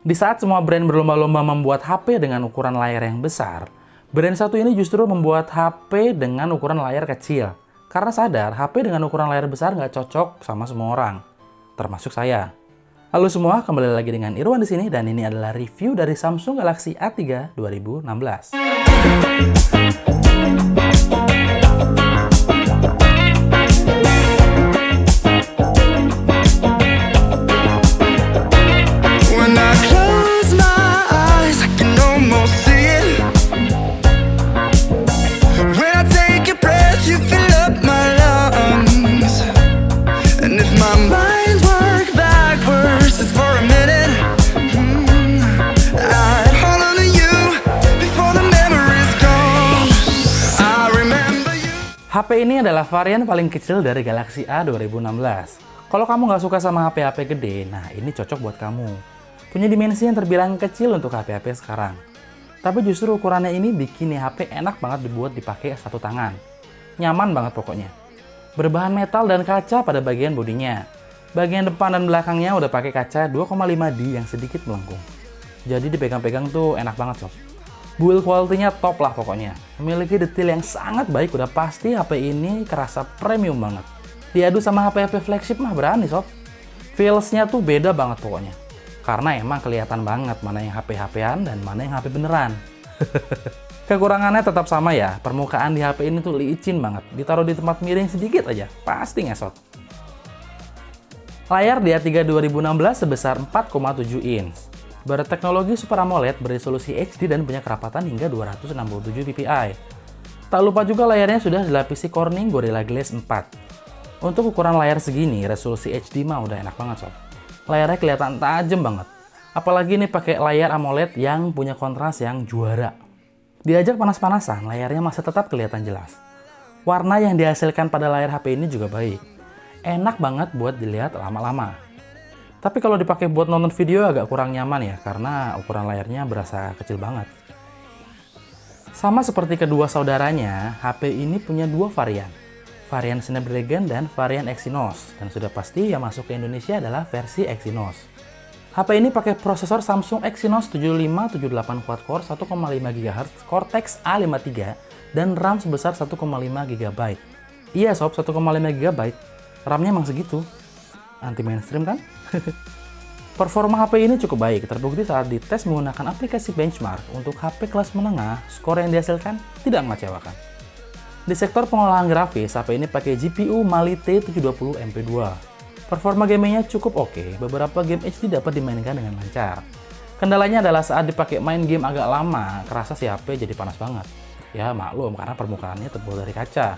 Di saat semua brand berlomba-lomba membuat HP dengan ukuran layar yang besar, brand satu ini justru membuat HP dengan ukuran layar kecil. Karena sadar HP dengan ukuran layar besar nggak cocok sama semua orang, termasuk saya. Halo semua, kembali lagi dengan Irwan di sini dan ini adalah review dari Samsung Galaxy A3 2016. HP ini adalah varian paling kecil dari Galaxy A 2016. Kalau kamu nggak suka sama HP-HP gede, nah ini cocok buat kamu. Punya dimensi yang terbilang kecil untuk HP-HP sekarang. Tapi justru ukurannya ini bikin HP enak banget dibuat dipakai satu tangan. Nyaman banget pokoknya. Berbahan metal dan kaca pada bagian bodinya. Bagian depan dan belakangnya udah pakai kaca 2,5D yang sedikit melengkung. Jadi dipegang-pegang tuh enak banget sob. Build quality-nya top lah pokoknya. Memiliki detail yang sangat baik, udah pasti HP ini kerasa premium banget. Diadu sama HP-HP flagship mah berani sob. Feels-nya tuh beda banget pokoknya. Karena emang kelihatan banget mana yang HP-HP-an dan mana yang HP beneran. Kekurangannya tetap sama ya, permukaan di HP ini tuh licin banget. Ditaruh di tempat miring sedikit aja, pasti ngesot. Layar di A3 2016 sebesar 4,7 inch. Berteknologi Super AMOLED beresolusi HD dan punya kerapatan hingga 267 ppi. Tak lupa juga layarnya sudah dilapisi Corning Gorilla Glass 4. Untuk ukuran layar segini, resolusi HD mah udah enak banget sob. Layarnya kelihatan tajam banget. Apalagi nih pakai layar AMOLED yang punya kontras yang juara. Diajak panas-panasan, layarnya masih tetap kelihatan jelas. Warna yang dihasilkan pada layar HP ini juga baik. Enak banget buat dilihat lama-lama. Tapi kalau dipakai buat nonton video agak kurang nyaman ya, karena ukuran layarnya berasa kecil banget. Sama seperti kedua saudaranya, HP ini punya dua varian. Varian Snapdragon dan varian Exynos. Dan sudah pasti yang masuk ke Indonesia adalah versi Exynos. HP ini pakai prosesor Samsung Exynos 7578 quad-core 1,5 GHz Cortex A53 dan RAM sebesar 1,5 GB. Iya sob, 1,5 GB. RAM-nya emang segitu. Anti mainstream kan? Performa HP ini cukup baik, terbukti saat dites menggunakan aplikasi benchmark untuk HP kelas menengah, skor yang dihasilkan tidak mengecewakan. Di sektor pengolahan grafis, HP ini pakai GPU Mali T720 MP2. Performa gamingnya cukup oke, beberapa game HD dapat dimainkan dengan lancar. Kendalanya adalah saat dipakai main game agak lama, kerasa si HP jadi panas banget. Ya maklum, karena permukaannya terbuat dari kaca.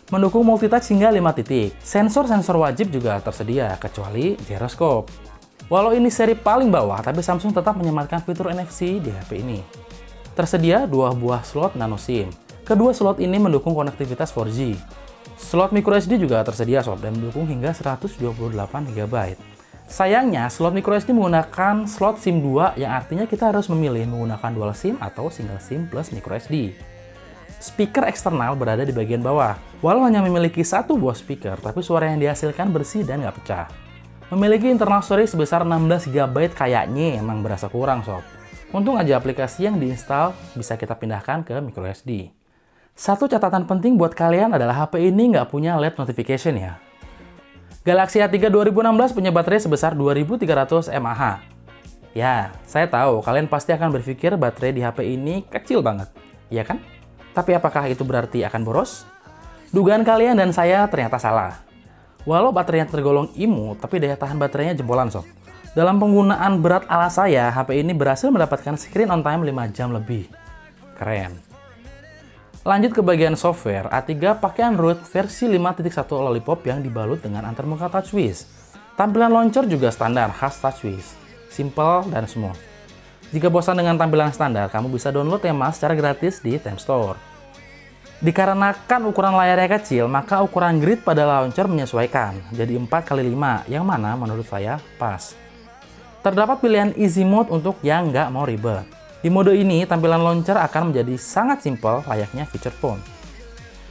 Mendukung multitouch hingga 5 titik. Sensor-sensor wajib juga tersedia, kecuali gyroscope. Walau ini seri paling bawah, tapi Samsung tetap menyematkan fitur NFC di HP ini. Tersedia 2 buah slot nano SIM. Kedua slot ini mendukung konektivitas 4G. Slot microSD juga tersedia sob dan mendukung hingga 128 GB. Sayangnya, slot microSD menggunakan slot SIM 2 yang artinya kita harus memilih menggunakan dual SIM atau single SIM plus microSD. Speaker eksternal berada di bagian bawah. Walau hanya memiliki satu buah speaker, tapi suara yang dihasilkan bersih dan nggak pecah. Memiliki internal storage sebesar 16 GB kayaknya emang berasa kurang sob. Untung aja aplikasi yang diinstal bisa kita pindahkan ke microSD. Satu catatan penting buat kalian adalah HP ini nggak punya LED notification ya. Galaxy A3 2016 punya baterai sebesar 2300 mAh. Ya, saya tahu kalian pasti akan berpikir baterai di HP ini kecil banget, iya kan? Tapi apakah itu berarti akan boros? Dugaan kalian dan saya ternyata salah. Walau baterainya tergolong IMU, tapi daya tahan baterainya jempolan sob. Dalam penggunaan berat ala saya, HP ini berhasil mendapatkan screen on time 5 jam lebih. Keren. Lanjut ke bagian software, A3 pakai Android versi 5.1 Lollipop yang dibalut dengan antarmuka TouchWiz. Tampilan launcher juga standar khas TouchWiz. Simple dan smooth. Jika bosan dengan tampilan standar, kamu bisa download tema secara gratis di Theme Store. Dikarenakan ukuran layarnya kecil, maka ukuran grid pada launcher menyesuaikan, jadi 4x5, yang mana menurut saya pas. Terdapat pilihan Easy Mode untuk yang nggak mau ribet. Di mode ini, tampilan launcher akan menjadi sangat simpel layaknya feature phone.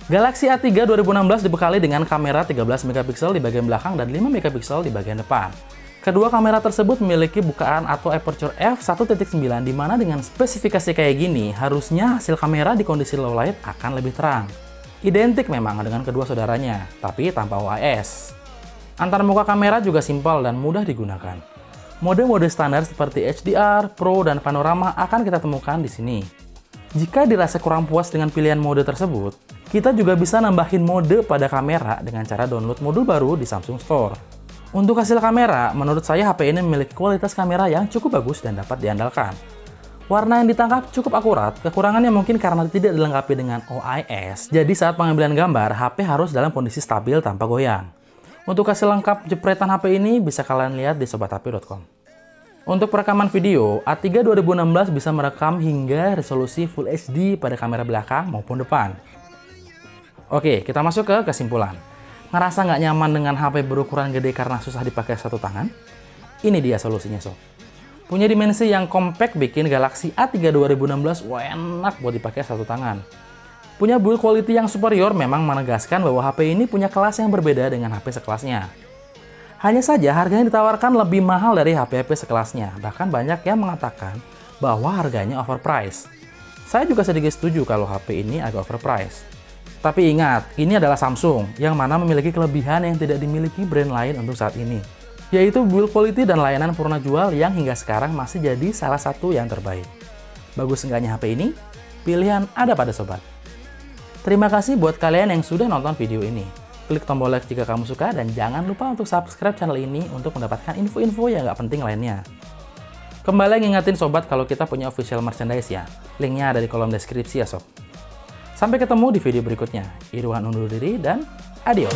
Galaxy A3 2016 dibekali dengan kamera 13 megapiksel di bagian belakang dan 5 megapiksel di bagian depan. Kedua kamera tersebut memiliki bukaan atau aperture f1.9 di mana dengan spesifikasi kayak gini, harusnya hasil kamera di kondisi low light akan lebih terang. Identik memang dengan kedua saudaranya, tapi tanpa OIS. Antar muka kamera juga simpel dan mudah digunakan. Mode-mode standar seperti HDR, Pro, dan Panorama akan kita temukan di sini. Jika dirasa kurang puas dengan pilihan mode tersebut, kita juga bisa nambahin mode pada kamera dengan cara download modul baru di Samsung Store. Untuk hasil kamera, menurut saya HP ini memiliki kualitas kamera yang cukup bagus dan dapat diandalkan. Warna yang ditangkap cukup akurat, kekurangannya mungkin karena tidak dilengkapi dengan OIS, jadi saat pengambilan gambar, HP harus dalam kondisi stabil tanpa goyang. Untuk hasil lengkap jepretan HP ini bisa kalian lihat di sobathp.com. Untuk perekaman video, A3 2016 bisa merekam hingga resolusi Full HD pada kamera belakang maupun depan. Oke, kita masuk ke kesimpulan. Ngerasa nggak nyaman dengan HP berukuran gede karena susah dipakai satu tangan? Ini dia solusinya sob. Punya dimensi yang compact bikin Galaxy A3 2016 enak buat dipakai satu tangan. Punya build quality yang superior memang menegaskan bahwa HP ini punya kelas yang berbeda dengan HP sekelasnya. Hanya saja harganya ditawarkan lebih mahal dari HP-HP sekelasnya, bahkan banyak yang mengatakan bahwa harganya overpriced. Saya juga sedikit setuju kalau HP ini agak overpriced. Tapi ingat, ini adalah Samsung, yang mana memiliki kelebihan yang tidak dimiliki brand lain untuk saat ini, yaitu build quality dan layanan purna jual yang hingga sekarang masih jadi salah satu yang terbaik. Bagus enggaknya HP ini? Pilihan ada pada sobat. Terima kasih buat kalian yang sudah nonton video ini. Klik tombol like jika kamu suka dan jangan lupa untuk subscribe channel ini untuk mendapatkan info-info yang nggak penting lainnya. Kembali ngingetin sobat kalau kita punya official merchandise ya. Linknya ada di kolom deskripsi ya sob. Sampai ketemu di video berikutnya. Irwan undur diri dan adios.